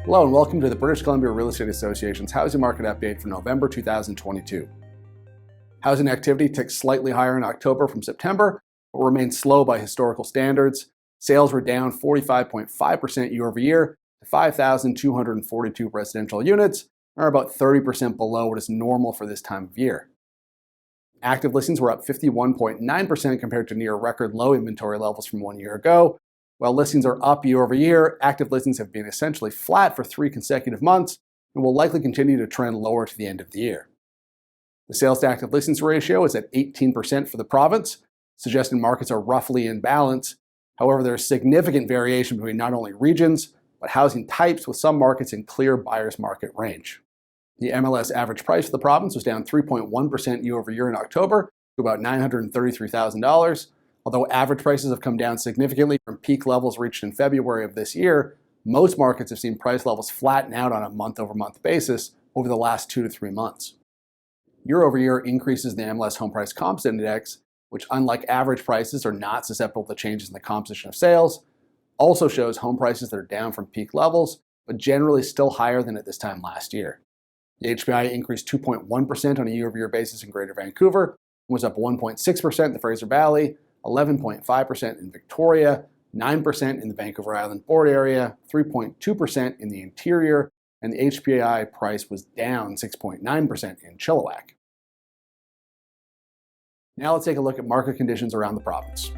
Hello and welcome to the British Columbia Real Estate Association's housing market update for November 2022. Housing activity ticked slightly higher in October from September, but remained slow by historical standards. Sales were down 45.5% year over year to 5,242 residential units, and are about 30% below what is normal for this time of year. Active listings were up 51.9% compared to near record low inventory levels from 1 year ago. While listings are up year over year, active listings have been essentially flat for 3 consecutive months and will likely continue to trend lower to the end of the year. The sales to active listings ratio is at 18% for the province, suggesting markets are roughly in balance. However, there is significant variation between not only regions, but housing types, with some markets in clear buyer's market range. The MLS average price for the province was down 3.1% year over year in October to about $933,000. Although average prices have come down significantly from peak levels reached in February of this year, most markets have seen price levels flatten out on a month-over-month basis over the last 2 to 3 months. Year-over-year increases in the MLS Home Price Composite Index, which unlike average prices are not susceptible to changes in the composition of sales, also shows home prices that are down from peak levels, but generally still higher than at this time last year. The HPI increased 2.1% on a year-over-year basis in Greater Vancouver, and was up 1.6% in the Fraser Valley, 11.5% in Victoria, 9% in the Vancouver Island Port area, 3.2% in the interior, and the HPI price was down 6.9% in Chilliwack. Now let's take a look at market conditions around the province.